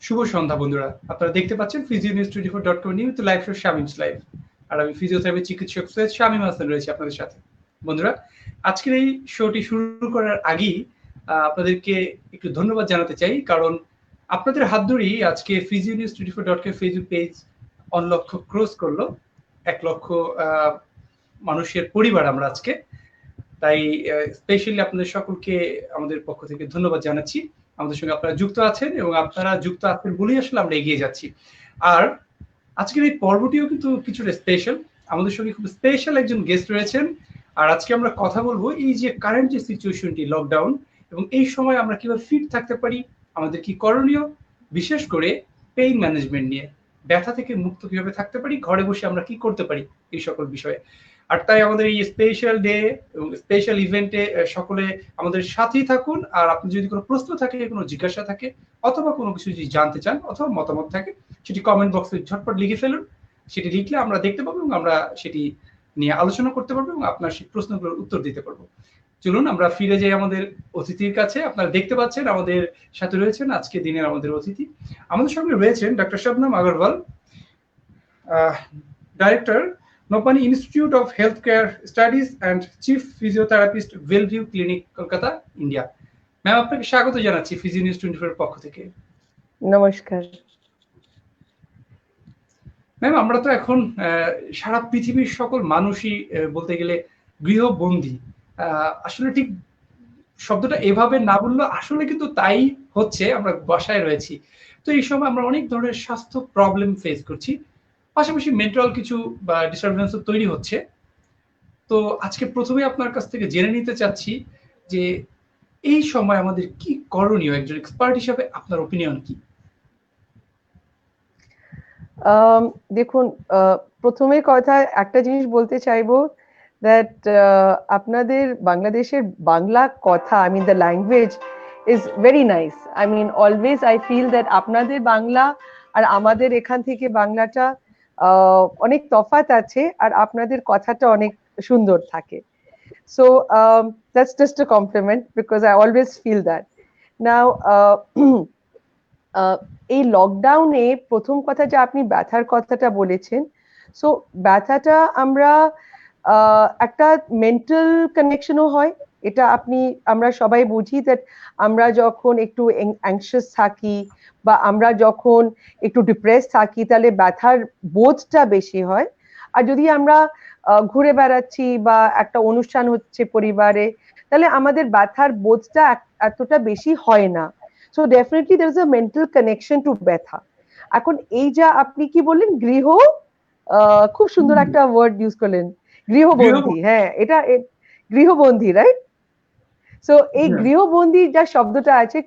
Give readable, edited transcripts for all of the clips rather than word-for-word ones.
শুভ সন্ধ্যা বন্ধুরা, আপনারা দেখতে পাচ্ছেন physionews24.com নিয়মিত লাইভ শো শামিমস লাইভ। আর আমি ফিজিওথেরাপি চিকিৎসক সৈয়দ শামীম হাসান রয়েছি আপনাদের সাথে। বন্ধুরা, আজকের এই শোটি শুরু করার আগেই আপনাদেরকে একটু ধন্যবাদ জানাতে চাই, কারণ আপনাদের হাত ধরেই আজকে physionews24.com ফেসবুক পেজ 1 লক্ষ ক্রস করলো। 1 লক্ষ মানুষের পরিবার আমরা আজকে। তাই স্পেশালি আপনাদের সকলকে আমাদের পক্ষ থেকে ধন্যবাদ জানাচ্ছি। আমাদের সঙ্গে আপনারা যুক্ত আছেন এবং আপনারা যুক্ত আছেন বলেই আসলে আমরা এগিয়ে যাচ্ছি। আর আজকের এই পর্বটিও কিন্তু কিছুটা স্পেশাল। আমাদের সঙ্গে খুব স্পেশাল একজন গেস্ট রয়েছেন। আর আজকে আমরা কথা বলবো এই যে কারেন্ট যে সিচুয়েশনটি, লকডাউন, এবং এই সময় আমরা কিভাবে ফিট থাকতে পারি, আমাদের কি করণীয়, বিশেষ করে পেইন ম্যানেজমেন্ট নিয়ে, ব্যথা থেকে মুক্ত কিভাবে থাকতে পারি, ঘরে বসে আমরা কি করতে পারি, এই সকল বিষয়ে। আর তাই আমাদের এই স্পেশাল ডে এবং স্পেশাল ইভেন্টে সকলে আমাদের সাথেই থাকুন। আর আপনি যদি কোনো প্রশ্ন থাকে, কোনো জিজ্ঞাসা থাকে, অথবা কোনো কিছু যদি জানতে চান, অথবা মতামত থাকে, সেটি কমেন্ট বক্সে ঝটপট লিখে ফেলুন। সেটি লিখলে আমরা দেখতে পাবো এবং আমরা সেটি নিয়ে আলোচনা করতে পারবো এবং আপনার সেই প্রশ্নগুলোর উত্তর দিতে পারবো। চলুন আমরা ফিরে যাই আমাদের অতিথির কাছে। আপনারা দেখতে পাচ্ছেন আমাদের সাথে রয়েছেন আজকে দিনের আমাদের অতিথি। আমাদের সঙ্গে রয়েছেন doctor Shabnam Agarwal, director, Nopany institute of health care studies and chief physiotherapist, Wellview clinic, Kolkata, India. Ma'am, আপনাকে স্বাগত জানাচ্ছি physionews24 এর পক্ষ থেকে। নমস্কার ম্যাম, আমরা তো এখন সারা পৃথিবীর সকল মানুষই বলতে গেলে গৃহবন্দী। আসলে ঠিক শব্দটা এভাবে না বললেও আসলে কিন্তু তাই হচ্ছে, আমরা বাসায় রয়েছি। তো এই সময় আমরা অনেক ধরনের স্বাস্থ্য প্রবলেম ফেস করছি, পাশাপাশি মেন্টাল কিছু বা ডিস্টারবেন্সও তৈরি হচ্ছে। তো আজকে প্রথমে আপনার কাছ থেকে জেনে নিতে চাচ্ছি যে এই সময় আমাদের কি করণীয়, একজন এক্সপার্ট হিসেবে আপনার ওপিনিয়ন কি? দেখুন, প্রথমে কথা একটা জিনিস বলতে চাইবো দ্যাট আপনাদের বাংলাদেশের বাংলা কথা, I mean the language is very nice. I mean always I feel that আপনাদের বাংলা আর আমাদের এখান থেকে বাংলাটা অনেক তফাৎ আছে, আর আপনাদের কথাটা অনেক সুন্দর থাকে। So that's just a compliment because I always feel that. Now এই লকডাউনে প্রথম কথা যে আপনি ব্যথার কথাটা বলেছেন, সো ব্যথাটা আমরা একটা মেন্টাল কানেকশনও হয়। এটা আমরা সবাই বুঝি দ্যাট আমরা যখন একটু অ্যাংশাস থাকি বা আমরা যখন একটু ডিপ্রেস থাকি, তাহলে ব্যথার বোধটা বেশি হয়। আর যদি আমরা ঘুরে বেড়াচ্ছি বা একটা অনুষ্ঠান হচ্ছে পরিবারে, তাহলে আমাদের ব্যথার বোধটা এতটা বেশি হয় না। So definitely there is a mental connection to ব্যথা। এখন এই যা আপনি কি বললেন, খুব সুন্দর একটা ওয়ার্ড ইউজ করলেন, গৃহবন্দী। হ্যাঁ, এটা গৃহবন্দী, রাইট? সো এই গৃহবন্দী যা শব্দটা আছে,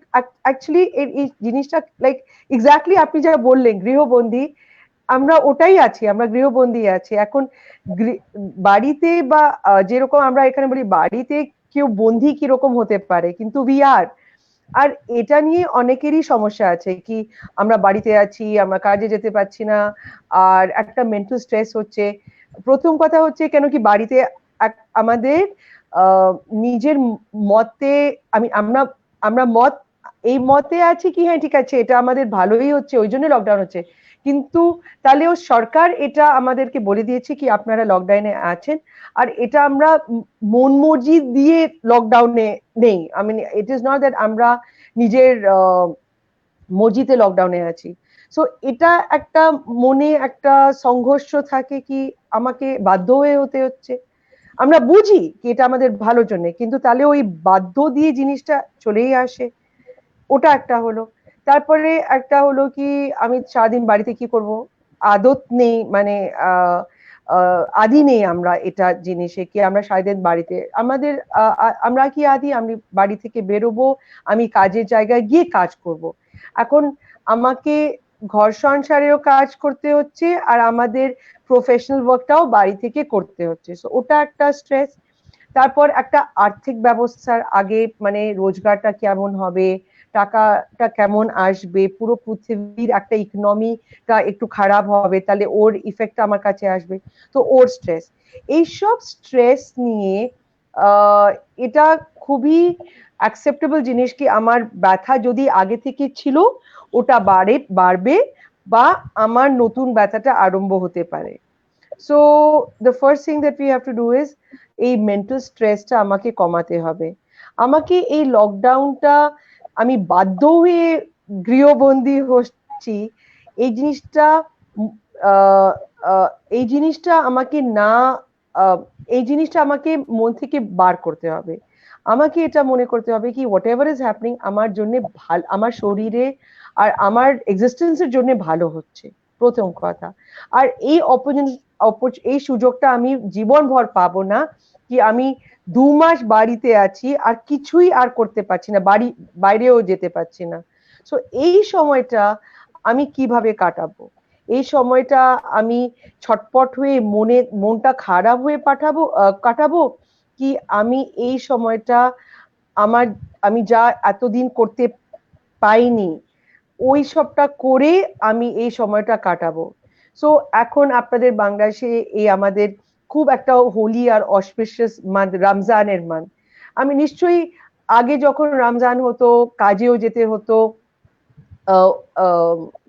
অ্যাকচুয়ালি এই জিনিসটা লাইক এক্স্যাক্টলি আপনি যা বললেন, গৃহবন্দী, আমরা ওটাই আছি, আমরা গৃহবন্দী আছি এখন বাড়িতে। বা যেরকম আমরা এখানে বলি বাড়িতে কেউ বন্দী কিরকম হতে পারে, কিন্তু উই আর। আর এটা নিয়ে অনেকেরই সমস্যা আছে কি আমরা বাড়িতে আছি, আমরা কাজে যেতে পারছি না, আর একটা মেন্টাল স্ট্রেস হচ্ছে। প্রথম কথা হচ্ছে কেন কি বাড়িতে আমাদের নিজের মতে আমরা এই মতে আছি কি হ্যাঁ ঠিক আছে, এটা আমাদের ভালোই হচ্ছে, ওই জন্য লকডাউন হচ্ছে। কিন্তু তাহলেও সরকার এটা আমাদেরকে বলে দিয়েছে কি আপনারা লকডাউনে আছেন, আর এটা আমরা মন মর্জি দিয়ে লকডাউনে নেই। I mean it is not that আমরা নিজের মর্জিতে লকডাউনে আছি। সো এটা একটা মনে একটা সংঘর্ষ থাকে কি আমাকে বাধ্য হয়ে হতে হচ্ছে। আমরা বুঝি কি এটা আমাদের ভালোর জন্য, কিন্তু তাহলে ওই বাধ্য দিয়ে জিনিসটা চলেই আসে। ওটা একটা হলো। তারপরে একটা হলো কি আমি সারাদিন বাড়িতে কি করব, আদত নেই, মানে আদি নেই আমরা এটা জিনিসে কি আমরা সারাদিন বাড়িতে আমাদের আমরা কি আদি আমি বাড়ি থেকে বেরোবো, আমি কাজের জায়গায় গিয়ে কাজ করব। এখন আমাকে ঘর সংসারেও কাজ করতে হচ্ছে, আর আমাদের প্রফেশনাল ওয়ার্কটাও বাড়ি থেকে করতে হচ্ছে। সো ওটা একটা স্ট্রেস। তারপর একটা আর্থিক ব্যবস্থার আগে, মানে রোজগারটা কেমন হবে, টাকাটা কেমন আসবে, পুরো পৃথিবীর একটা ইকোনমিটা একটু খারাপ হবে, তাহলে ওর ইফেক্ট আমার কাছে আসবে। তো ওর স্ট্রেস, এইসব স্ট্রেস নিয়ে এটা খুবই অ্যাকসেপ্টেবল জিনিস কি আমার ব্যথা যদি আগে থেকে ছিল, ওটা বাড়বে বা আমার নতুন ব্যথাটা আরম্ভ হতে পারে। So the first thing that we have to do is এই মেন্টাল স্ট্রেসটা আমাকে কমাতে হবে। আমাকে এই লকডাউনটা আমি বাধ্য হয়ে গৃহবন্দী হচ্ছি, এই জিনিসটা আহ, এই জিনিসটা আমাকে না এই জিনিসটা আমাকে মন থেকে বার করতে হবে। আমাকে এটা মনে করতে হবে কি হোয়াট এভার ইজ হ্যাপনিং আমার জন্য ভালো, আমার শরীরে আর আমার এক্সিস্টেন্সের জন্য ভালো হচ্ছে, প্রথম কথা। আর এই এই সুযোগটা আমি জীবনভর পাবো না, কি আমি 2 মাস বাড়িতে আছি আর কিছুই আর করতে পারছি না, বাইরেও যেতে পারছি না। সো এই সময়টা আমি কিভাবে কাটাবো? এই সময়টা আমি ছটপট হয়ে মনটা খারাপ হয়ে কাটাবো, কি আমি এই সময়টা আমার আমি যা এতদিন করতে পাইনি ওই সবটা করে আমি এই সময়টা কাটাবো। সো এখন আপনাদের বাংলাদেশে এই আমাদের খুব একটা হোলি আর অসপিশিয়াস মান্থ, রমজানের মান্থ। আমি নিশ্চয়ই আগে যখন রমজান হতো কাজেও যেতে হতো,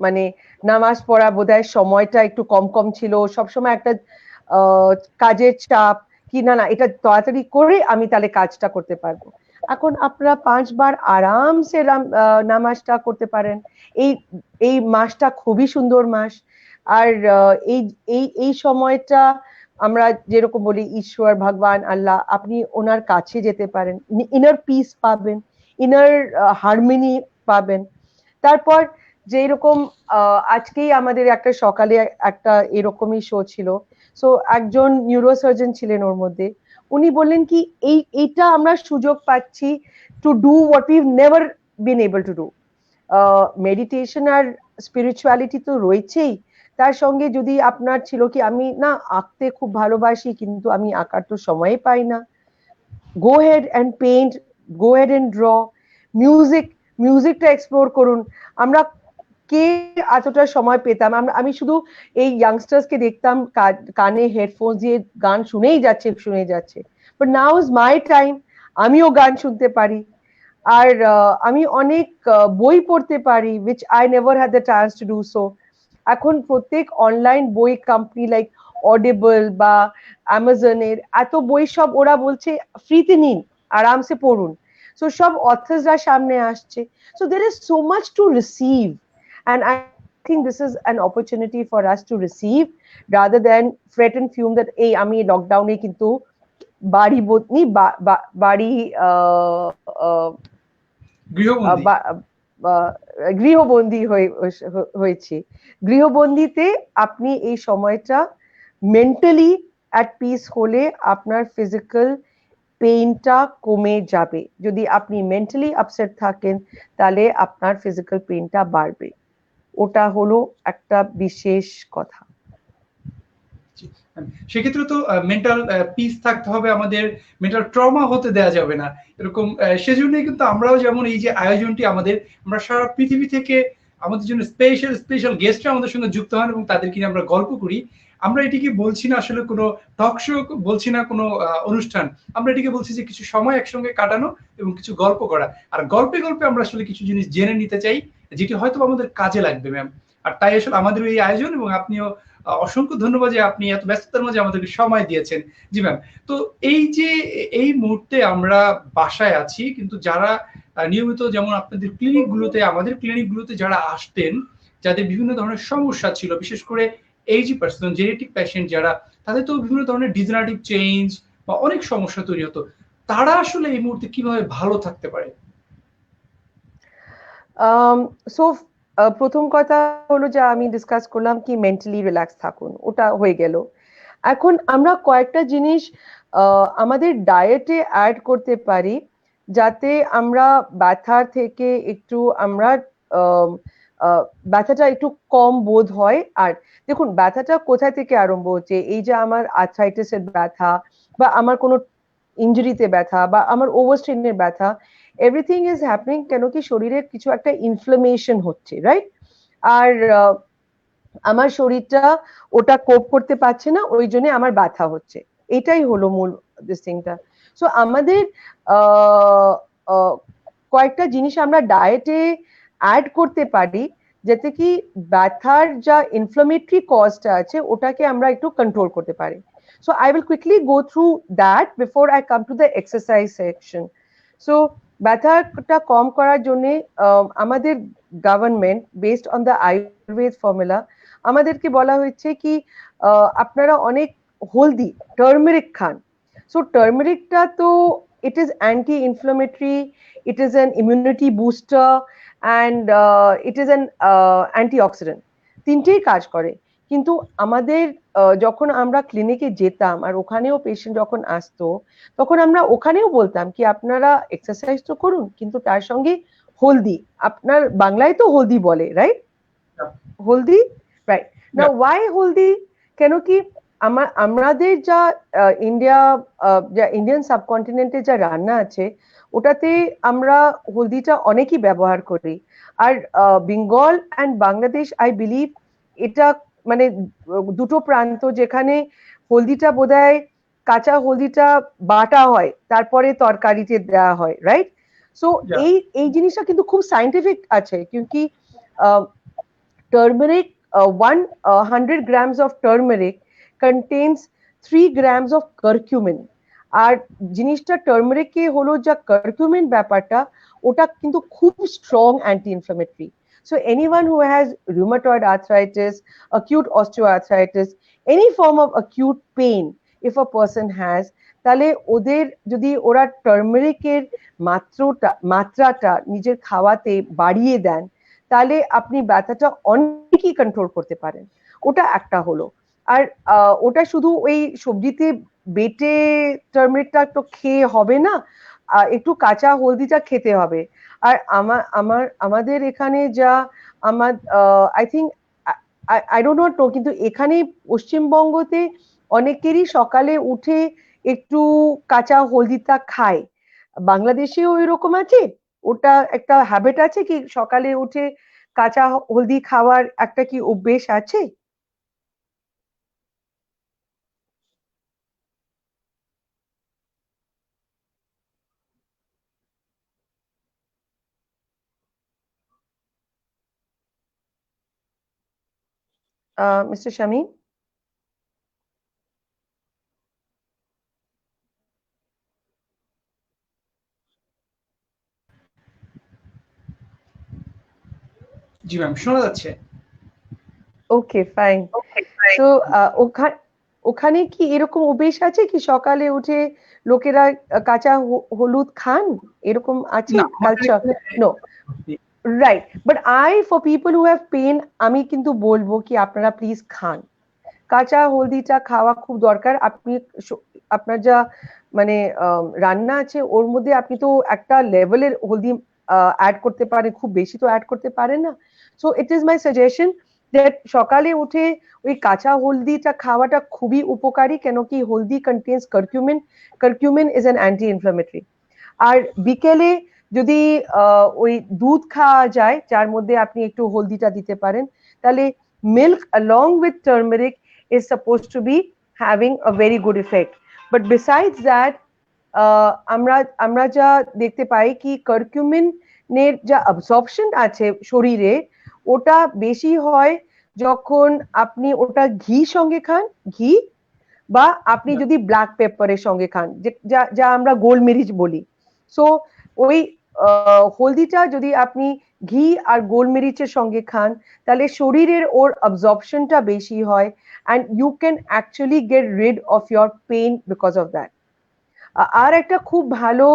মানে নামাজ পড়া বোধহয় সময়টা একটু কম কম ছিল, সবসময় একটা কাজের চাপ, কি না না এটা তাড়াতাড়ি করে আমি তাহলে কাজটা করতে পারবো। এখন আপনারা 5 বার আরামসে নামাজটা করতে পারেন। এই এই মাসটা খুবই সুন্দর মাস। আর এই এই এই সময়টা আমরা যেরকম বলি ঈশ্বর ভগবান আল্লাহ, আপনি ওনার কাছে যেতে পারেন, ইনার পিস পাবেন, ইনার হারমোনি পাবেন। তারপর যে এরকম আজকেই আমাদের একটা সকালে একটা এরকমই শো ছিল, সো একজন নিউরোসার্জন ছিলেন ওর মধ্যে, উনি বললেন কি এইটা আমরা সুযোগ পাচ্ছি to do what we never been able to do. Meditation আর স্পিরিচুয়ালিটি তো রয়েছেই, তার সঙ্গে যদি আপনার ছিল কি আমি না আঁকতে খুব ভালোবাসি কিন্তু আমি আঁকার তো সময় পাই না, go ahead and paint, go ahead and draw. মিউজিকটা এক্সপ্লোর করুন। আমরা কে এতটা সময় পেতাম? আমি শুধু এই ইয়াংস্টার্সকে দেখতাম কানে হেডফোন দিয়ে গান শুনেই যাচ্ছে, but now is my time, আমিও গান শুনতে পারি। আর আমি অনেক বই পড়তে পারি, which I never had the chance to do so. এখন প্রত্যেক অনলাইন বই কোম্পানি লাইক অডিবল বা অ্যামাজনের এত বই, সব ওরা বলছে ফ্রিতে নিন, আরামসে পড়ুন। সো সব অথর্সরা সামনে আসছে। So there is so much to receive, and I think this is an opportunity for us to receive rather than fret and fume that এই আমি লকডাউনে কিন্তু বাড়ি বদনি বাড়ি গৃহবন্দী হয়েছে। গৃহবন্দিতে আপনি এই সময়টা মেন্টালি অ্যাট পিস হলে আপনার ফিজিক্যাল পেইনটা কমে যাবে। যদি আপনি মেন্টালি আপসেট থাকেন তাহলে আপনার ফিজিক্যাল পেইনটা বাড়বে। ওটা হলো একটা বিশেষ কথা। সেক্ষেত্রে তো মেন্টাল পিস থাকতে হবে, আমাদের মেন্টাল ট্রমা হতে দেওয়া যাবে না এরকম। সেজন্যই কিন্তু আমরাও যেমন এই যে আয়োজনটি আমাদের, আমরা সারা পৃথিবী থেকে আমাদের জন্য স্পেশাল গেস্টরা আমাদের সঙ্গে যুক্ত হন এবং তাদেরকে নিয়ে আমরা গল্প করি। আমরা এটিকে বলছি না আসলে কোনো টক শো, বলছি না কোনো অনুষ্ঠান, আমরা এটিকে বলছি যে কিছু সময় একসঙ্গে কাটানো এবং কিছু গল্প করা। আর গল্পে গল্পে আমরা আসলে কিছু জিনিস জেনে নিতে চাই যেটি হয়তো আমাদের কাজে লাগবে ম্যাম। আর তাই আসলে আমাদের এই আয়োজন, এবং আপনিও অসংখ্য ধন্যবাদ যে আপনি এত ব্যস্ততার মাঝে আমাদেরকে সময় দিয়েছেন। জি ম্যাম। তো এই যে এই মুহূর্তে আমরা বাসায় আছি, কিন্তু যারা নিয়মিত যেমন আপনাদের ক্লিনিকগুলোতে, আমাদের ক্লিনিকগুলোতে যারা আসতেন, যাদের বিভিন্ন ধরনের সমস্যা ছিল, বিশেষ করে এইজি পার্সন, জেনেটিক পেশেন্ট যারা, তাদের তো বিভিন্ন ধরনের ডিজেনারেটিভ চেঞ্জ বা অনেক সমস্যা তৈরি হতো, তারা আসলে এই মুহূর্তে কিভাবে ভালো থাকতে পারে? সো প্রথম কথা হলো যে আমি ডিসকাস করলাম কি মেন্টালি রিল্যাক্স থাকুন, ওটা হয়ে গেল। এখন আমরা কয়েকটা জিনিস আমাদের ডায়েটে অ্যাড করতে পারি যাতে আমরা ব্যথার থেকে একটু আমরা ব্যথাটা একটু কম বোধ হয়। আর দেখুন ব্যথাটা কোথা থেকে আরম্ভ হচ্ছে, এই যে আমার আর্থ্রাইটিসের ব্যথা বা আমার কোনো ইনজুরিতে ব্যথা বা আমার ওভারস্ট্রেনের ব্যথা, এভরিথিং ইজ হ্যাপনিং কেন কি শরীরে কিছু একটা ইনফ্লামেশন হচ্ছে, রাইট? আর আমার শরীরটা ওটা কোপ করতে পারছে না, ওই জন্য আমার ব্যথা হচ্ছে। এটাই হলো মূল দিসিংটা। সো আমাদের কয়েকটা জিনিস আমরা ডায়েটে অ্যাড করতে পারি যাতে কি ব্যথার যা ইনফ্লামেটরি কজটা আছে ওটাকে আমরা একটু কন্ট্রোল করতে পারি। So I will quickly go through that before I come to the exercise section. So ব্যথাটা কম করার জন্য আমাদের government based on the Ayurveda formula আমাদেরকে বলা হয়েছে কি আপনারা অনেক হলদি টার্মেরিক খান। সো টার্মেরিকটা তো it is anti-inflammatory, it is an immunity booster, and it is an antioxidant. তিনটেই কাজ করে। কিন্তু আমাদের যখন আমরা ক্লিনিকে যেতাম আর ওখানেও পেশেন্ট যখন আসতো তখন আমরা ওখানেও বলতাম কি আপনারা এক্সারসাইজ তো করুন কিন্তু তার সঙ্গে হলদি, আপনার বাংলায় তো হলদি বলে, রাইট? হলদি, রাইট। নাও ওয়াই হলদি? কেন কি আমাদের যা ইন্ডিয়ান সাবকন্টিনেন্টে যা রান্না আছে ওটাতে আমরা হলদিটা অনেকই ব্যবহার করি। আর Bengal and Bangladesh I believe এটা মানে দুটো প্রান্ত যেখানে হলদিটা বোধহয় কাঁচা হলদিটা বাটা হয় তারপরে তরকারিতে দেওয়া হয়, রাইট? সো এই জিনিসটা কিন্তু খুব সাইন্টিফিক আছে কিউকি turmeric, 100 grams of turmeric contains 3 grams of curcumin. আর জিনিসটা টার্মারিকে হলো যা কার্কিউমিন ব্যাপারটা ওটা কিন্তু খুব strong anti inflammatory. So anyone who has rheumatoid arthritis, acute osteoarthritis, any form of acute pain, if a person has, তাহলে ওদের যদি ওরা টার্মারিকের মাত্রাটা নিজের খাওয়াতে বাড়িয়ে দেন তাহলে আপনি ব্যথাটা অনেকই কন্ট্রোল করতে পারেন। ওটা একটা হলো। আর ওটা শুধু ওই সবজিতে বেটে টার্মেরিকটা তো খেয়ে হবে না, একটু কাঁচা হলদিটা খেতে হবে। আর আমাদের এখানে যা I think I don't know কিন্তু এখানে পশ্চিমবঙ্গতে অনেকেরই সকালে উঠে একটু কাঁচা হলদিটা খায়। বাংলাদেশেও এরকম আছে? ওটা একটা হ্যাবিট আছে কি সকালে উঠে কাঁচা হলদি খাওয়ার একটা কি অভ্যেস আছে? মিস্টার শামীম? জি ম্যাম, শোনা যাচ্ছে। ওকে, ফাইন। তো ওখানে কি এরকম অভ্যেস আছে কি সকালে উঠে লোকেরা কাঁচা হলুদ খান? এরকম আছে culture? No, right. But for people who have pain আমি কিন্তু বলবো কি আপনারা প্লিজ খান। কাঁচা হলদিটা খাওয়া খুব দরকার। আপনি আপনার যা মানে রান্না আছে ওর মধ্যে আপনি তো একটা লেভেলের হলদি অ্যাড করতে পারেন, খুব বেশি তো অ্যাড করতে পারেন না। So it is my suggestion that সকালে উঠে ওই কাঁচা হলদিটা খাওয়াটা খুবই উপকারী, কেন কি haldi contains curcumin. Curcumin is an anti inflammatory. আর বিকেলে যদি ওই দুধ খাওয়া যায় যার মধ্যে আপনি একটু হলদিটা দিতে পারেন তাহলে milk along with turmeric is supposed to be having a very good effect. But besides that আমরা যা দেখতে পাই কি কার্কিউমিনের যা অ্যাবজর্পশন আছে শরীরে ওটা বেশি হয় যখন আপনি ওটা ঘি সঙ্গে খান, ঘি বা আপনি যদি ব্ল্যাক পেপারের সঙ্গে খান যা আমরা গোলমরিচ বলি। সো ওই হলদিটা যদি আপনি ঘি আর গোলমরিচের সঙ্গে খান তাহলে শরীরের ওর অ্যাবজর্পশনটা বেশি হয় and you can actually get rid of your pain because of that. আর একটা খুব ভালো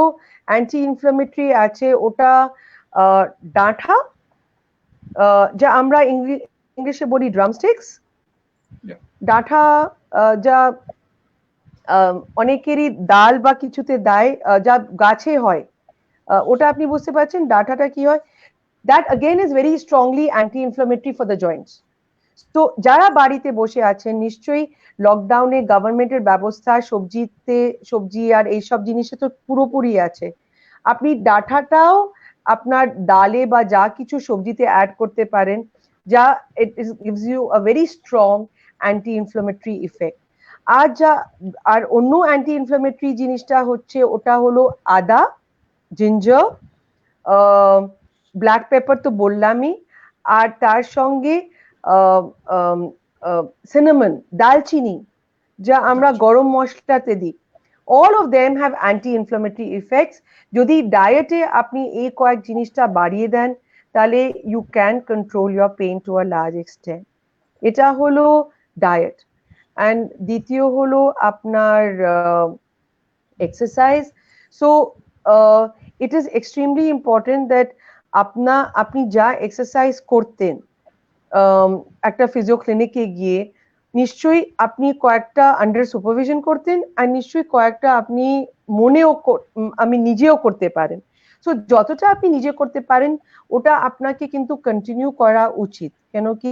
অ্যান্টি ইনফ্লামেটরি আছে ওটা ডাঁটা, যা আমরা ইংলিশে বলি ড্রামস্টিক্স। ডাঁটা যা অনেকেরই ডাল বা কিছুতে দেয় যা গাছে হয়, ওটা আপনি বুঝতে পারছেন ডাঁটাটা কি হয়। That again is very strongly anti inflammatory for the Joints. তো যারা বাড়িতে বসে আছেন নিশ্চয়ই লকডাউনে গভর্নমেন্টের ব্যবস্থা সবজি আর এইসব জিনিসে তো পুরোপুরি আছে। আপনি ডাঁটাটাও আপনার ডালে বা যা কিছু সবজিতে অ্যাড করতে পারেন যা it gives you a very strong anti inflammatory effect. আর অন্য অ্যান্টি ইনফ্লামেটরি জিনিসটা হচ্ছে ওটা হলো আদা, জিঞ্জার, ব্ল্যাক পেপার তো বললামই, আর তার সঙ্গে সিনামন, দালচিনি, যা আমরা গরম মশলাতে দিই, all of them have anti-inflammatory effects. যদি ডায়েটে আপনি এই কয়েক জিনিসটা বাড়িয়ে দেন তাহলে you can control your pain to a large extent. এটা হলো ডায়েট। অ্যান্ড দ্বিতীয় হলো আপনার exercise. So it is extremely important that আপনি যা এক্সারসাইজ করতেন একটা ফিজিও ক্লিনিকে গিয়ে, নিশ্চয়ই আপনি কয়েকটা আন্ডার সুপারভিশন করতেন, আর নিশ্চয়ই কয়েকটা আপনি আমি নিজেও করতে পারেন। সো যতটা আপনি নিজে করতে পারেন ওটা আপনাকে কিন্তু কন্টিনিউ করা উচিত। কেন কি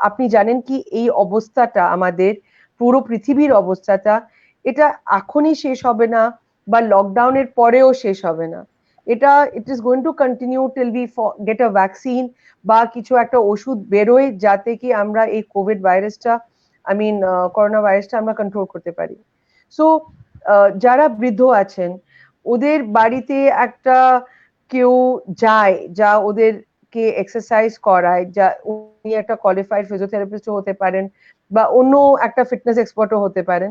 আপনি জানেন কি এই অবস্থাটা, আমাদের পুরো পৃথিবীর অবস্থাটা, এটা এখনই শেষ হবে না, বা লকডাউনের পরেও শেষ হবে না। এটা it is going to continue till we get a vaccine, বা কিছু একটা ওষুধ বেরোয় যাতে কি আমরা এই কোভিড ভাইরাসটা, করোনা ভাইরাসটা আমরা কন্ট্রোল করতে পারি। সো যারা বৃদ্ধ আছেন ওদের বাড়িতে একটা কেউ যায় যা ওদেরকে এক্সারসাইজ করায়, যা উনি একটা কোয়ালিফাইড ফিজিওথেরাপিস্টও হতে পারেন বা অন্য একটা ফিটনেস এক্সপার্টও হতে পারেন,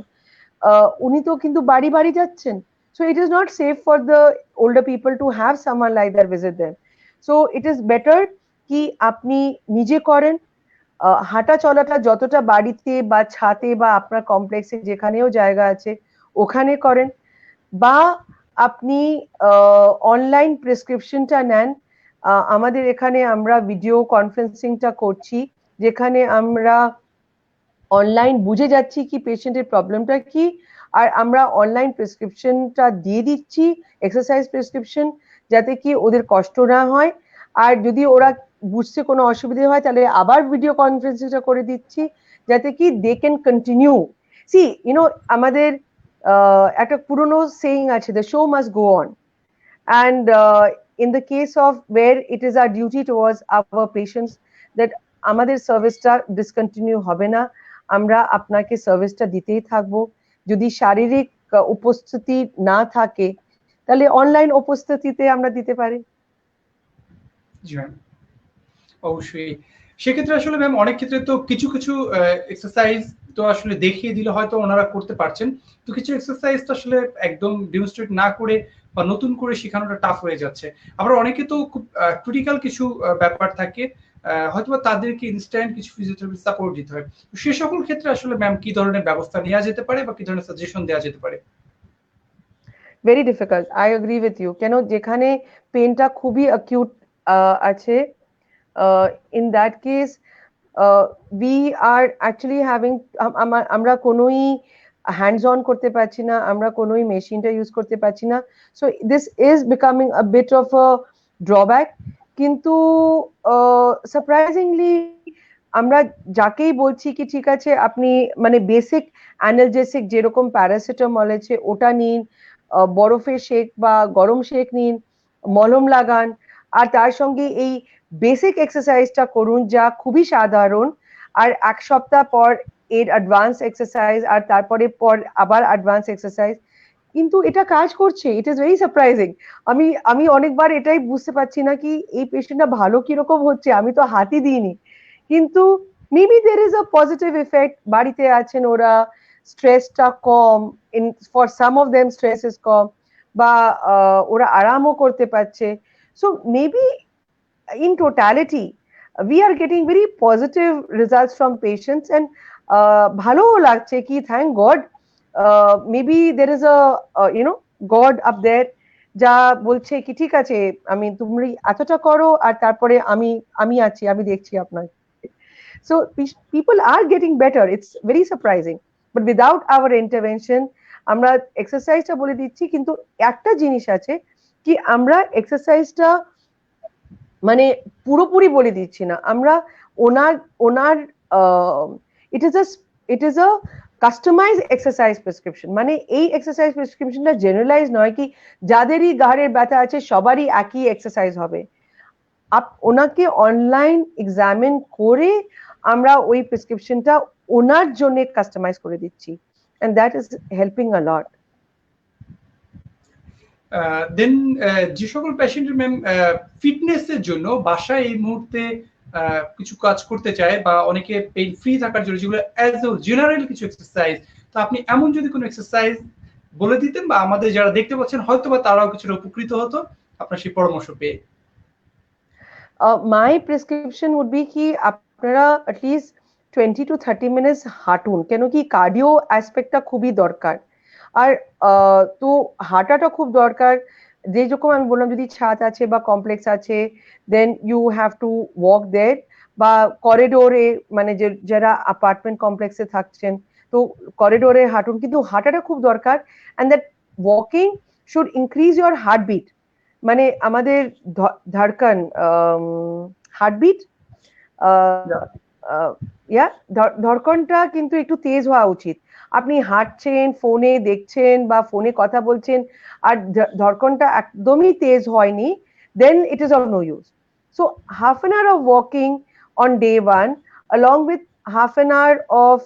উনি তো কিন্তু বাড়ি বাড়ি যাচ্ছেন। So it is not safe for the older people to have someone like that visit them. So it is better কি আপনি নিজে করেন, হাঁটা চলাটা যতটা বাড়িতে বা ছাদে বা আপনার কমপ্লেক্সে যেখানেও জায়গা আছে ওখানে করেন, বা আপনি অনলাইন প্রেসক্রিপশনটা নেন। আমাদের এখানে আমরা ভিডিও কনফারেন্সিংটা করছি, যেখানে আমরা অনলাইন বুঝে যাচ্ছি কি পেশেন্টের প্রবলেমটা কি, আর আমরা অনলাইন প্রেসক্রিপশনটা দিয়ে দিচ্ছি, এক্সারসাইজ প্রেসক্রিপশন, যাতে কি ওদের কষ্ট না হয়। আর যদি ওরা বুঝতে কোনো অসুবিধা হয় তাহলে আবার ভিডিও কনফারেন্সিংটা করে দিচ্ছি, যাতে কি দে ক্যান কন্টিনিউ। সি আমাদের একটা পুরনো সেইং আছে, the show must go on, and in the case of where it is our duty towards our patients that আমাদের সার্ভিসটা ডিসকন্টিনিউ হবে না, আমরা আপনাকে সার্ভিসটা দিতেই থাকবো। যদি শারীরিক উপস্থিতি না থাকে তাহলে অনলাইন উপস্থিতিতে আমরা দিতে পারি। অবশ্যই। সেক্ষেত্রে আসলে ম্যাম অনেক ক্ষেত্রে তো কিছু কিছু এক্সারসাইজ তো আসলে দেখিয়ে দিলে হয়তো ওনারা করতে পারছেন, তো কিছু এক্সারসাইজ তো আসলে একদম ডেমনস্ট্রেট না করে বা নতুন করে শেখানোটা টাফ হয়ে যাচ্ছে। আবার অনেকে তো খুব ক্রিটিক্যাল কিছু ব্যাপার থাকে, হয়তোবা তাদেরকে ইনস্ট্যান্ট কিছু ফিজিওথেরাপি সাপোর্ট দিতে হয়। তো সে সকল ক্ষেত্রে আসলে ম্যাম কি ধরনের ব্যবস্থা নেওয়া যেতে পারে বা কি ধরনের সাজেশন দেওয়া যেতে পারে? Very difficult, I agree with you. কেন যেখানে পেনটা খুবই অ্যাকিউট আছে, in that case we are actually having আমরা কোনোই হ্যান্ডস অন করতে পারছি না, আমরা কোনোই মেশিনটা ইউজ করতে পারছি না। So this is becoming a bit of a drawback. কিন্তু সারপ্রাইজিংলি আমরা যাকেই বলছি কি ঠিক আছে আপনি বেসিক অ্যানালজেসিক যেরকম প্যারাসিটামল আছে ওটা নিন, বরফের শেক বা গরম শেক নিন, মলম লাগান, আর তার সঙ্গে এই বেসিক এক্সারসাইজটা করুন যা খুবই সাধারণ, আর এক সপ্তাহ পর এর অ্যাডভান্স এক্সারসাইজ, আর তারপরে আবার অ্যাডভান্স এক্সারসাইজ। কিন্তু এটা কাজ করছে, ইট ইজ ভেরি সারপ্রাইজিং। আমি অনেকবার এটাই বুঝতে পারছি না কি এই পেশেন্টটা ভালো কিরকম হচ্ছে, আমি তো হাতই দিইনি। কিন্তু maybe there is a positive effect, বাড়িতে আছেন ওরা, স্ট্রেসটা কম, for some of them stress is কম, বা ওরা আরামও করতে পারছে। So maybe in totality we are getting very positive results from patients, and bhalo lagche ki thank god maybe there is a god up there যা বলছে কি ঠিক আছে তুমি এতটা করো আর তারপরে আমি আছি, আমি দেখছি আপনাকে। so people are getting better, it's very surprising, but without our intervention আমরা এক্সারসাইজটা বলে দিচ্ছি, কিন্তু একটা জিনিস আছে কি আমরা এক্সারসাইজটা পুরোপুরি বলে দিচ্ছি না, আমরা ওনার it is a customize exercise prescription. এই এক্সারসাইজ প্রেসক্রিপশনটা জেনারেলাইজ নয় কি যাদেরই ঘাড়ের ব্যথা আছে সবারই একই এক্সারসাইজ হবে। ওনাকে অনলাইন এক্সামিন করে আমরা ওই প্রেসক্রিপশনটা ওনার জন্য কাস্টমাইজ করে দিচ্ছি, and that is helping a lot. দেন যে সকল পেশেন্টের ম্যাম ফিটনেসের জন্য বাসায় এই মুহূর্তে কিছু কাজ করতে চায় বা অনেকে পেইন ফ্রি থাকার জন্য যেগুলো অ্যাজ এ জেনারেল কিছু এক্সারসাইজ, তো আপনি এমন যদি কোনো এক্সারসাইজ বলে দিতেন বা আমাদের যারা দেখতে পাচ্ছেন হয়তো বা তারাও কিছুটা উপকৃত হতো আপনার সেই পরামর্শ পেয়ে। মাই প্রেসক্রিপশন উড বি কি আপনারা অ্যাটলিস্ট 20 to 30 মিনিটস হাঁটুন, কেন কি কার্ডিও অ্যাসপেক্টটা খুবই দরকার। আর তো হাঁটাটা খুব দরকার। যেরকম আমি বললাম, যদি ছাদ আছে বা কমপ্লেক্স আছে, then you have to walk there, বা করিডোরে, মানে যারা অ্যাপার্টমেন্ট কমপ্লেক্সে থাকছেন তো করিডোরে হাঁটুন, কিন্তু হাঁটাটা খুব দরকার। And that walking should increase your heartbeat, মানে আমাদের ধড়কন, হার্টবিট, ধড়কনটা কিন্তু একটু তেজ হওয়া উচিত। আপনি হাঁটছেন, ফোনে দেখছেন বা ফোনে কথা বলছেন আর ধড়কনটা একদমই তেজ হয়নি, then it is of no use. So half an hour of walking on day one along with half an hour of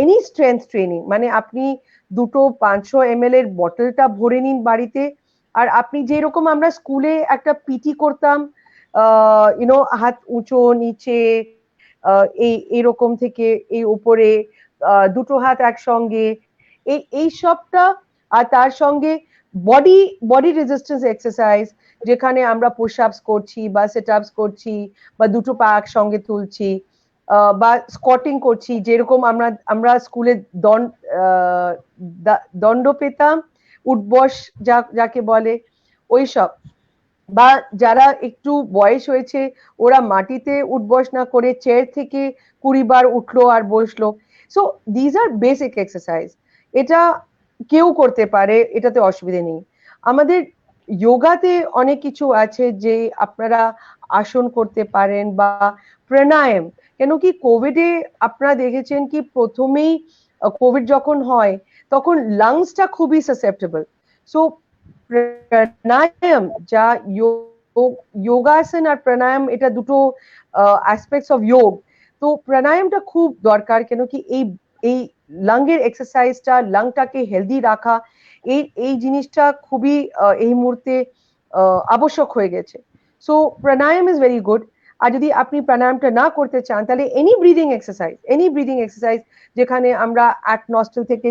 any strength training, মানে আপনি 200-500 ml এর বটলটা ভরে নিন বাড়িতে। আর আপনি যেরকম আমরা স্কুলে একটা পিটি করতাম, হাত উঁচু নিচে, এই এরকম থেকে এই উপরে, দুটো হাত একসঙ্গে, এই সবটা। আর তার সঙ্গে বডি বডি রেজিস্ট্যান্স এক্সারসাইজ, যেখানে আমরা পুশ আপস করছি বা সেট আপস করছি বা দুটো পা একসঙ্গে তুলছি, বা স্কোয়াটিং করছি, যেরকম আমরা আমরা স্কুলে দণ্ড পেতাম, উঠবস যাকে বলে, ওইসব। বা যারা একটু বয়স হয়েছে ওরা মাটিতে উঠবস না করে চেয়ার থেকে 20 বার উঠলো আর বসলো। So these are basic exercise, এটা কেউ করতে পারে, এটাতে অসুবিধা নেই। আমাদের যোগাতে অনেক কিছু আছে যে আপনারা আসন করতে পারেন বা প্রাণায়াম, কেন কি কোভিডে আপনারা দেখেছেন কি প্রথমেই কোভিড যখন হয় তখন লাংসটা খুবই সাসেপ্টেবল। সো প্রাণায়াম, যা যোগাসন আর প্রাণায়াম, এটা দুটো অ্যাসপেক্টস অফ যোগ। তো প্রাণায়ামটা খুব দরকার, কেন কি এই এই লাংয়ের এক্সারসাইজটা, লাংটাকে হেলদি রাখা, এই জিনিসটা খুবই এই মুহূর্তে আবশ্যক হয়ে গেছে। So pranayama is very good. আর যদি আপনি প্রাণায়ামটা না করতে চান তাহলে এনি ব্রিদিং এক্সারসাইজ, যেখানে আমরা এক নস্ট্রিল থেকে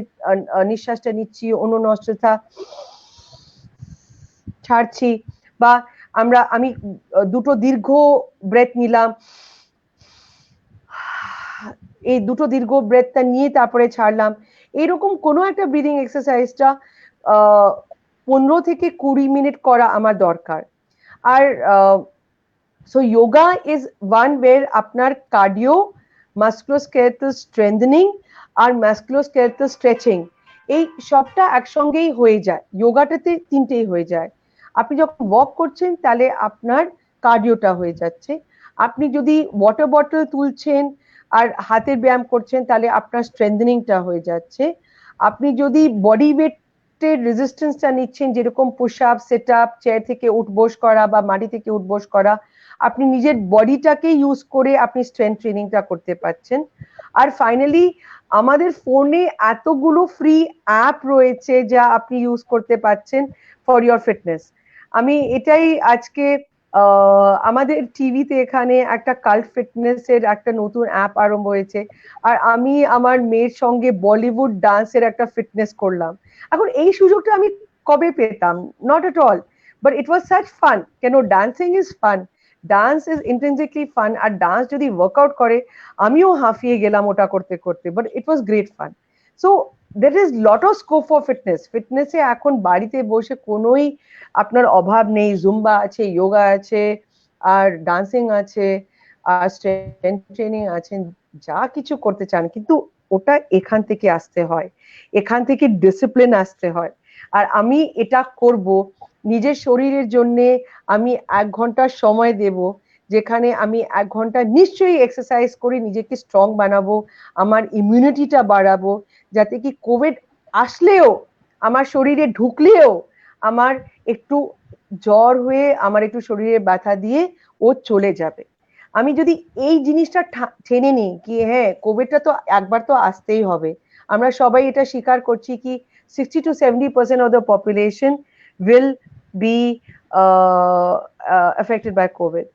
নিঃশ্বাসটা নিচ্ছি, অন্য নস্ট্রিলটা ছাড়ছি, বা আমি দুটো দীর্ঘ ব্রেথ নিলাম, এই দুটো দীর্ঘ ব্রেথটা নিয়ে তারপরে ছাড়লাম, এরকম কোনো একটা ব্রিদিং এক্সারসাইজটা 15 থেকে 20 মিনিট করা আমার দরকার। আর সো যোগা ইজ ওয়ান ওয়ের আপনার কার্ডিও, মাস্কুলোস্কেলেটাল স্ট্রেংথেনিং আর মাস্কুলোস্কেলেটাল স্ট্রেচিং, এই সবটা একসঙ্গেই হয়ে যায়। যোগাটাতে তিনটেই হয়ে যায়। আপনি যখন ওয়াক করছেন তাহলে আপনার কার্ডিওটা হয়ে যাচ্ছে, আপনি যদি ওয়াটার বটল তুলছেন আর হাতের ব্যায়াম করছেন তাহলে আপনার স্ট্রেংথেনিংটা হয়ে যাচ্ছে, আপনি যদি বডি ওয়েটের রেজিস্ট্যান্সটা নিচ্ছেন, যেরকম push up, set up, chair থেকে উঠবস করা বা মাটি থেকে উঠবস করা, আপনি নিজের বডিটাকে ইউজ করে আপনি স্ট্রেংথ ট্রেনিংটা করতে পারছেন। আর ফাইনালি আমাদের ফোনে এতগুলো ফ্রি অ্যাপ রয়েছে যা আপনি ইউজ করতে পারছেন ফর ইয়োর ফিটনেস। আমি এটাই আজকে আমাদের টিভিতে এখানে একটা কাল্ট ফিটনেস এর একটা নতুন অ্যাপ আরম্ভ হয়েছে, আর আমি আমার মেয়ের সঙ্গে বলিউড ডান্সের একটা ফিটনেস করলাম। এখন এই সুযোগটা আমি কবে পেতাম? Not at all, but it was such fun, কেন dancing is fun, dance is intrinsically fun. আর ডান্স যদি ওয়ার্কআউট করে, আমিও হাঁফিয়ে গেলাম ওটা করতে করতে, but it was great fun. So there is lot of scope for ফিটনেসে এখন বাড়িতে বসে কোনোই আপনার অভাব নেই। জুম্বা আছে, যোগা আছে, আর ডান্সিং আছে, আর স্ট্রেংথ ট্রেনিং আছে, যা কিছু করতে চান, কিন্তু ওটা এখান থেকে আসতে হয়, এখান থেকে ডিসিপ্লিন আসতে হয়। আর আমি এটা করব নিজের শরীরের জন্য, আমি 1 ঘন্টা সময় দেব, যেখানে আমি 1 ঘন্টা নিশ্চয়ই এক্সারসাইজ করে নিজেকে স্ট্রং বানাবো, আমার ইমিউনিটিটা বাড়াবো, যাতে কি কোভিড আসলেও, আমার শরীরে ঢুকলেও আমার একটু জ্বর হয়ে, আমার একটু শরীরে ব্যথা দিয়ে ও চলে যাবে। আমি যদি এই জিনিসটা টেনে নিই কি হ্যাঁ কোভিডটা তো একবার তো আসতেই হবে, আমরা সবাই এটা স্বীকার করছি কি 60 to 70% of the population will be affected by COVID.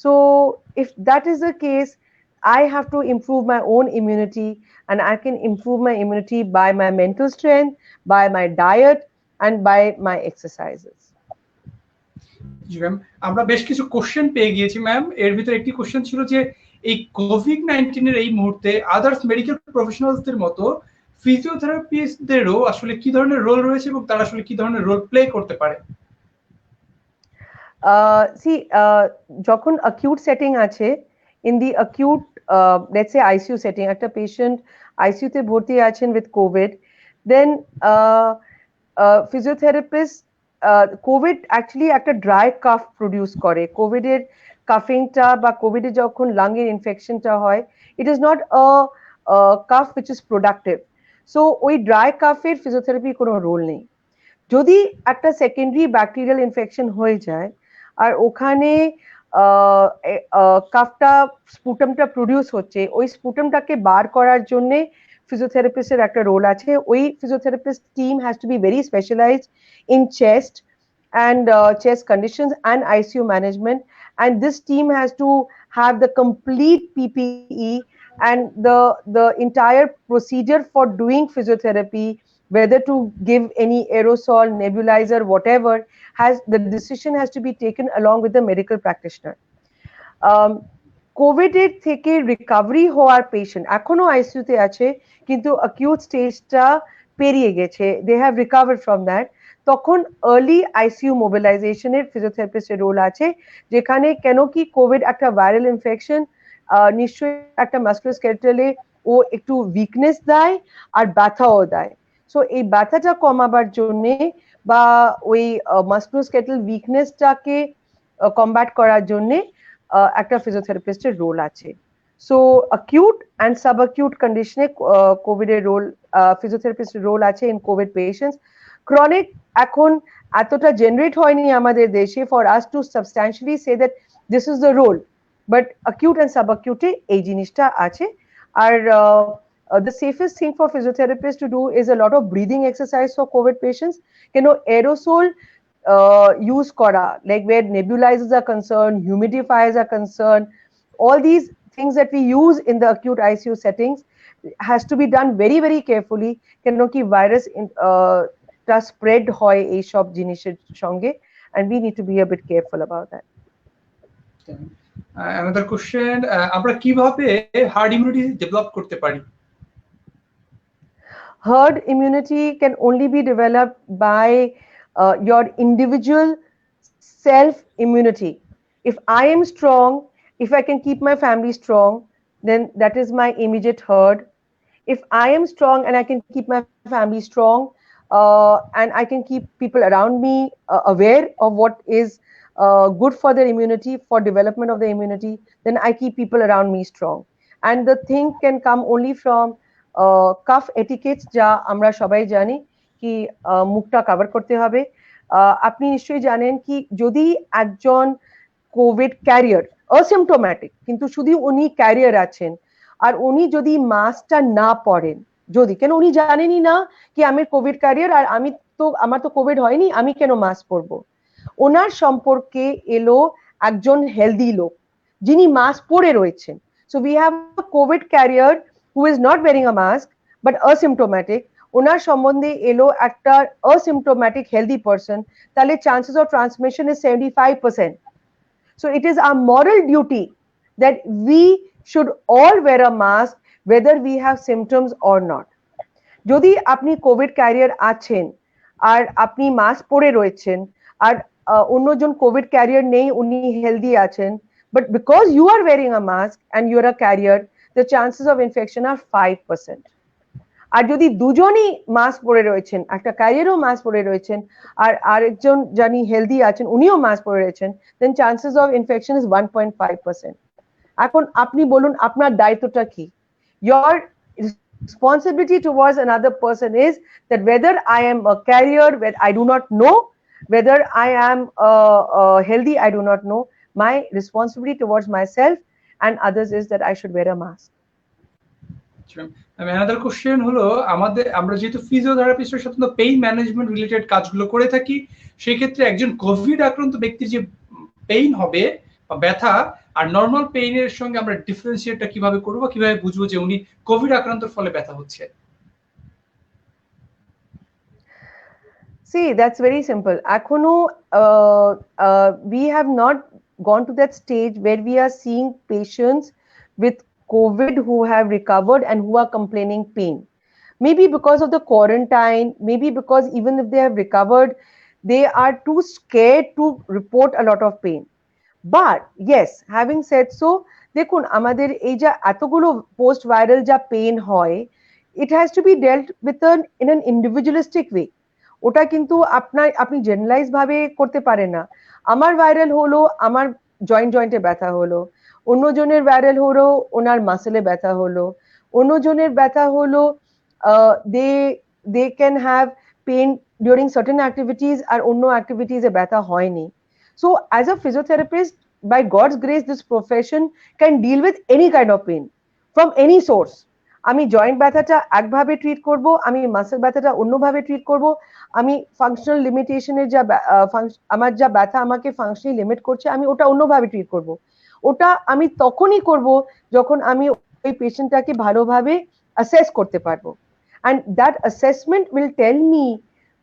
So if that is the case, I have to improve my own immunity, and I can improve my immunity by my mental strength, by my diet, and by my exercises. G ma'am, আমরা বেশ কিছু question পেয়ে গিয়েছি ma'am. এর ভিতরে একটি question ছিল যে এই কোভিড-19 এর এই মুহূর্তে আদার্স মেডিকেল প্রফেশনালসদের মতো ফিজিওথেরাপিস্টদেরও আসলে কি ধরনের রোল রয়েছে এবং তারা আসলে কি ধরনের রোল প্লে করতে পারে? See, যখন acute setting আছে, in the acute, let's say ICU setting, একটা patient ICU তে ভর্তি আছেন with COVID, then physiotherapist, COVID actually একটা dry cough produce করে। COVID এর কাফিংটা বা COVID এর যখন lung এর ইনফেকশনটা হয়, it is not a cough which is productive. So ওই dry cough এর physiotherapy কোনো রোল নেই। যদি একটা সেকেন্ডারি ব্যাকটেরিয়াল ইনফেকশন হয়ে যায় আর ওখানে কাফটা স্পুটামটা প্রডিউস হচ্ছে, ওই স্পুটামটাকে বার করার জন্য ফিজিওথেরাপিস্টের একটা রোল আছে। ওই physiotherapist team has to be very specialised in chest and chest conditions and ICU management, and this team has to have the complete PPE and the entire procedure for doing physiotherapy, whether to give any aerosol, nebulizer, whatever, the decision has to be taken along with the medical practitioner. COVID এর থেকে recovery হওয়ার patient এখনো ICU তে আছে, কিন্তু acute স্টেজটা পেরিয়ে গেছে, they have recovered from that, তখন আর্লি আইসিইউ মোবিলাইজেশনের ফিজিওথেরাপিস্টের রোল আছে, যেখানে কেন কি কোভিড একটা ভাইরাল ইনফেকশন, নিশ্চয়ই একটা মাস্কুলোস্কেলেটালে ও একটু উইকনেস দেয় আর ব্যথাও দেয়। সো এই ব্যথাটা কমাবার জন্যে বা ওই মাস্কুলোস্কেলেটাল উইকনেসটাকে কমব্যাট করার জন্যে একটা ফিজিওথেরাপিস্টের রোল আছে। সো acute and subacute কন্ডিশনে কোভিড এর রোল, ফিজিওথেরাপিস্টের রোল আছে ইন কোভিড পেশেন্টস। ক্রনিক এখন এতটা জেনারেট হয়নি আমাদের দেশে for us to substantially say that this is the role, but acute and subacute এই জিনিসটা আছে। আর the safest thing for physiotherapists to do is a lot of breathing exercise for COVID patients. Aerosol use kora, like where nebulizers are concerned, humidifiers are concerned, all these things that we use in the acute ICU settings has to be done very, very carefully. কেন কি virus টা spread হয় এই সব জিনিসের সঙ্গে, and we need to be a bit careful about that. Another question, আমরা কিভাবে হার্ড ইমিউনিটি ডেভেলপ করতে পারি? Herd immunity can only be developed by your individual self immunity. If I am strong, if I can keep my family strong, then that is my immediate herd. If I am strong and I can keep my family strong, and I can keep people around me aware of what is good for their immunity, for development of the immunity, then I keep people around me strong. And the thing can come only from cough etiquettes, যা আমরা সবাই জানি কি মুখটা cover করতে হবে। আপনি নিশ্চয়ই জানেন কি যদি একজন কোভিড ক্যারিয়ার অসিম্পটোম্যাটিক কিন্তু শুধু উনি ক্যারিয়ার আছেন আর উনি যদি মাস্কটা না পরেন, যদি কেন উনি জানেনই না কি আমি কোভিড ক্যারিয়ার আর আমার তো কোভিড হয়নি, আমি কেন মাস্ক পরবো, ওনার সম্পর্কে এলো একজন হেলদি লোক যিনি মাস্ক পরে রয়েছেন। So we have a covid carrier who is not wearing a mask but asymptomatic, ওনার সম্বন্ধে এলো একটা অসিম্পটোম্যাটিক হেলদি পারসন, তাহলে chances of transmission is 75%. So it is our moral duty that we should all wear a mask whether we have symptoms or not. যদি আপনি Covid career আছেন আর আপনি mask পরে রয়েছেন আর অন্যজন কোভিড ক্যারিয়ার নেই, উনি হেলদি আছেন, but because you are wearing a mask and you are a carrier, the chances of infection are 5%. আর যদি দুজনই মাস্ক পরে রয়েছেন, একটা ক্যারিয়ারও মাস্ক পরে রয়েছেন আর আরেকজন জানি হেলদি আছেন উনিও মাস্ক পরে রয়েছেন, দেন চান্সেস অফ ইনফেকশন ইজ 1.5%. এখন আপনি বলুন আপনার দায়িত্বটা কি? Your responsibility towards another person is that whether I am a carrier, whether I do not know, whether I am healthy, I do not know. My responsibility towards myself and others is that I should wear a mask. Another question হলো, আমরা যেহেতু ফিজিওথেরাপিস্টের সাথে pain management related কাজগুলো করে থাকি, সেই ক্ষেত্রে একজন কোভিড আক্রান্ত ব্যক্তির যে পেইন হবে বা ব্যথা আর নর্মাল পেইনের সঙ্গে আমরা ডিফারেন্সিয়েটটা কিভাবে করব, কিভাবে বুঝবো যে উনি কোভিড আক্রান্তর ফলে ব্যথা হচ্ছে? See, that's very simple. Ekhono, we have not gone to that stage where we are seeing patients with COVID who have recovered and who are complaining pain. Maybe because of the quarantine, maybe because even if they have recovered, they are too scared to report a lot of pain. But yes, having said so, দেখুন আমাদের এই যে এতগুলো post viral যা pen হয়, it has to be dealt with in an individualistic way. ওটা কিন্তু আপনি জেনারেলাইজ ভাবে করতে পারেন না। আমার ভাইরাল হলো, আমার জয়েন্টে ব্যথা হলো, অন্যজনের ভাইরাল হলো ওনার মাসেলে ব্যথা হলো, অন্যজনের ব্যথা হলো they can have pain during certain activities আর অন্য অ্যাক্টিভিটিসে ব্যথা হয়নি। So as a physiotherapist, by God's grace, this profession can deal with any kind of pain from any source. আমি জয়েন্ট ব্যথাটা একভাবে ট্রিট করব, আমি মাসেল ব্যথাটা অন্যভাবে ট্রিট করব, আমি ফাংশনাল লিমিটেশনের যা আমার যা ব্যথা আমাকে ফাংশনালি লিমিট করছে আমি ওটা অন্যভাবে ট্রিট করব। ওটা আমি তখনই করব যখন আমি ওই পেশেন্টটাকে ভালোভাবে অ্যাসেস করতে পারবো, and that assessment will tell me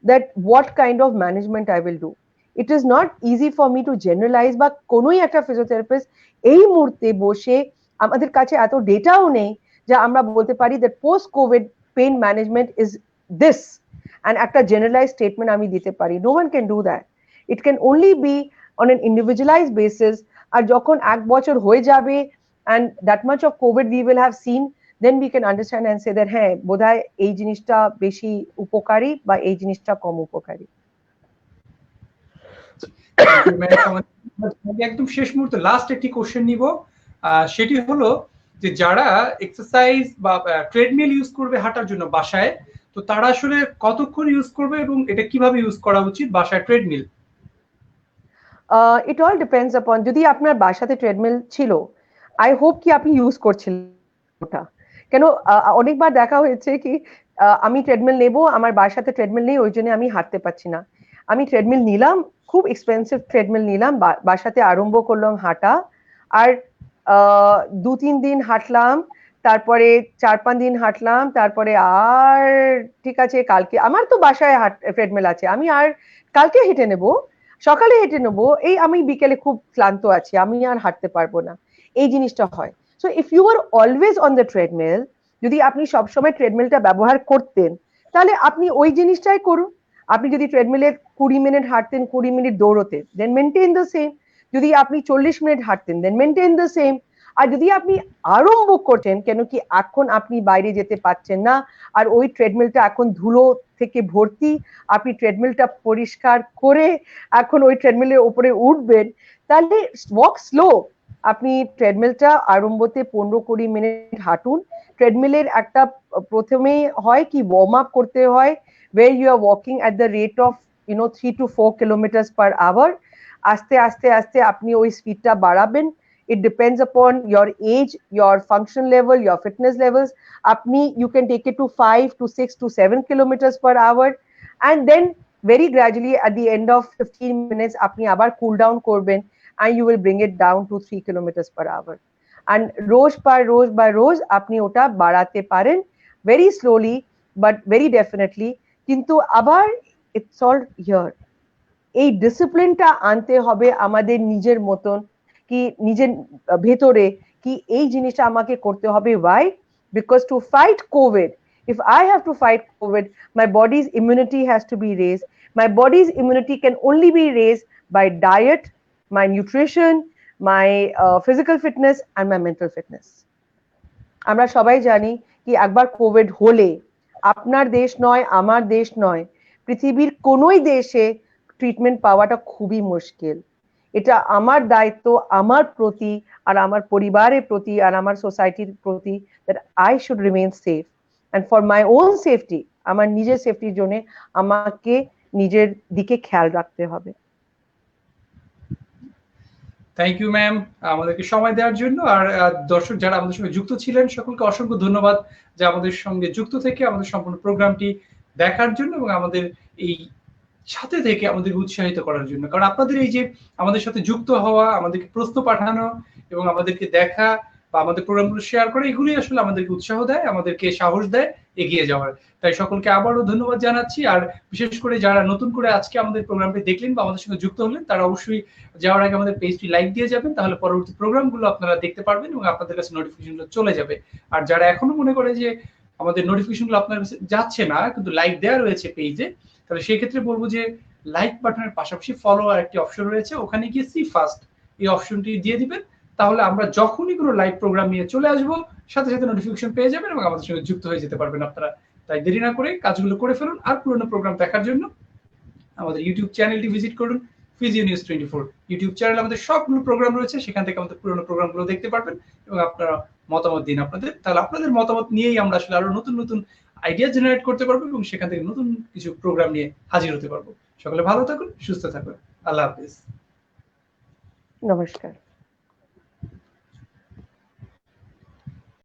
that what kind of management I will do. It is not easy for me to generalize, বা কোনোই একটা ফিজিওথেরাপিস্ট এই মুহূর্তে বসে আমাদের কাছে এত ডেটাও নেই যে আমরা বলতে পারি that post covid pain management is this and একটা generalized statement আমি দিতে পারি। No one can do that. It can only be on an individualized basis. আর যখন এক বছর হয়ে যাবে and that much of covid we will have seen, then we can understand and say that হ্যাঁ বোধহয় এই জিনিসটা বেশি উপকারী বা এই জিনিসটা কম উপকারী। একদম শেষ মুহূর্তে লাস্ট একটি কোশ্চেন নিব, সেটি হলো যে যারা এক্সারসাইজ বা ট্রেডমিল ইউজ করবে হাঁটার জন্য বাসায়, তো তারা আসলে কতক্ষণ ইউজ করবে এবং এটা কিভাবে ইউজ করা উচিত বাসায় treadmill? It all depends upon, যদি আপনার বাসাতে ট্রেডমিল ছিল, আই হোপ কি আপনি ইউজ করছিলেন ওটা। কেন অনেকবার দেখা হয়েছে কি আমি ট্রেডমিল নেব, আমার বাসাতে ট্রেডমিল নেই, ওই জন্য আমি হাঁটতে পারছি না। আমি ট্রেডমিল নিলাম, খুব এক্সপেন্সিভ ট্রেডমিল নিলাম, বাসাতে আরম্ভ করলাম হাঁটা, আর 2-3 দিন হাঁটলাম, তারপরে 4-5 দিন হাঁটলাম, তারপরে আর ঠিক আছে কালকে আমার তো বাসায় ট্রেডমিল আছে, আমি আর কালকে হেঁটে নেব, সকালে হেঁটে নেব, এই আমি বিকেলে খুব ক্লান্ত আছি, আমি আর হাঁটতে পারবো না, এই জিনিসটা হয়। So if you are always on the treadmill, যদি আপনি সবসময় ট্রেডমিলটা ব্যবহার করতেন তাহলে আপনি ওই জিনিসটাই করুন। আপনি যদি ট্রেডমিলে 20 মিনিট হাঁটতেন, 20 মিনিট দৌড়তেন, দেন মেনটেন দ্য সেম। যদি আপনি 40 মিনিট হাঁটতেন, দেন মেনটেন দ্য সেম। আর যদি আপনি আরম্ভ করতেন, কেন কি এখন আপনি বাইরে যেতে পারছেন না আর ওই ট্রেডমিলটা এখন ধুলো থেকে ভর্তি, আপনি ট্রেডমিলটা পরিষ্কার করে এখন ওই ট্রেডমিলের উপরে উঠবেন, তাহলে ওয়াক স্লো। আপনি ট্রেডমিলটা আরম্ভতে 15-20 মিনিট হাঁটুন। ট্রেডমিলের একটা প্রথমেই হয় কি ওয়ার্ম আপ করতে হয়, where you are walking at the rate of 3 to 4 kilometers per hour. আস্তে আস্তে আস্তে আপনি ওই স্পিডটা বাড়াবেন। It depends upon your age, your function level, your fitness levels. You can take it to 5 to 6 to 7 kilometers per hour, and then very gradually at the end of 15 minutes আপনি আবার cool down করবেন, and you will bring it down to 3 kilometers per hour. And rose by রোজ আপনি ওটা বাড়াতে পারেন, very slowly but very definitely. কিন্তু আবার it's all here. এই ডিসিপ্লিনটা আনতে হবে আমাদের নিজের মতন, কি নিজের ভেতরে কি এই জিনিসটা আমাকে করতে হবে। Why? Because to fight COVID, if I have to fight COVID, my body's immunity has to be raised. My body's immunity can only be raised by diet, my nutrition, my physical fitness and my mental fitness. আমরা সবাই জানি কি একবার Covid হলে আপনার দেশ নয়, আমার দেশ নয়, পৃথিবীর কোনোই দেশে ট্রিটমেন্ট পাওয়াটা খুবই মুশকিল। এটা আমার দায়িত্ব আমার প্রতি আর আমার পরিবারের প্রতি আর আমার সোসাইটির প্রতি, that I should remain safe, and for my own safety, আমার নিজের সেফটির জন্য আমাকে নিজের দিকে খেয়াল রাখতে হবে। থ্যাংক ইউ ম্যাম আমাদেরকে সময় দেওয়ার জন্য। আর দর্শক যারা আমাদের সঙ্গে যুক্ত ছিলেন সকলকে অসংখ্য ধন্যবাদ যে আমাদের সঙ্গে যুক্ত থেকে আমাদের সম্পূর্ণ প্রোগ্রামটি দেখার জন্য এবং আমাদের এই সাথে থেকে আমাদের উৎসাহিত করার জন্য। কারণ আপনাদের এই যে আমাদের সাথে যুক্ত হওয়া, আমাদেরকে প্রশ্ন পাঠানো এবং আমাদেরকে দেখা বা আমাদের প্রোগ্রামগুলো শেয়ার করে, এগুলোই আসলে আমাদেরকে উৎসাহ দেয়, আমাদেরকে সাহস দেয় এগিয়ে যাওয়ার। তাই সকলকে আবারও ধন্যবাদ জানাচ্ছি। আর বিশেষ করে যারা নতুন করে আজকে আমাদের প্রোগ্রামটি দেখলেন বা আমাদের সঙ্গে যুক্ত হলেন, তারা অবশ্যই যাওয়ার আগে আমাদের পেজটি লাইক দিয়ে যাবেন, তাহলে পরবর্তী প্রোগ্রামগুলো আপনারা দেখতে পারবেন এবং আপনাদের কাছে নোটিফিকেশনগুলো চলে যাবে। আর যারা এখনো মনে করে যে আমাদের নোটিফিকেশনগুলো আপনার কাছে যাচ্ছে না কিন্তু লাইক দেওয়া রয়েছে পেজে, তাহলে সেই ক্ষেত্রে বলবো যে লাইক বাটনের পাশাপাশি ফলো আর একটি অপশন রয়েছে, ওখানে গিয়ে সি ফার্স্ট এই অপশনটি দিয়ে দিবেন। তাহলে আমরা যখনই কোনো লাইভ প্রোগ্রাম নিয়ে চলে আসবো সাথে সাথে নোটিফিকেশন পেয়ে যাবেন এবং আমাদের সঙ্গে যুক্ত হয়ে যেতে পারবেন আপনারা। তাই দেরি না করে কাজগুলো করে ফেলুন। আর পুরোনো প্রোগ্রাম দেখার জন্য আমাদের ইউটিউব চ্যানেলটি ভিজিট করুন, ফিজিও নিউজ 24 ইউটিউব চ্যানেল। আমাদের সবগুলো প্রোগ্রাম রয়েছে, সেখান থেকে আমাদের পুরোনো প্রোগ্রামগুলো দেখতে পারবেন এবং আপনারা মতামত দিন আপনাদের। তাহলে আপনাদের মতামত নিয়েই আমরা আসলে আরো নতুন নতুন আইডিয়া জেনারেট করতে পারবো এবং সেখান থেকে নতুন কিছু প্রোগ্রাম নিয়ে হাজির হতে পারবো। সকলে ভালো থাকুন, সুস্থ থাকুন। আল্লাহ হাফিজ। নমস্কার।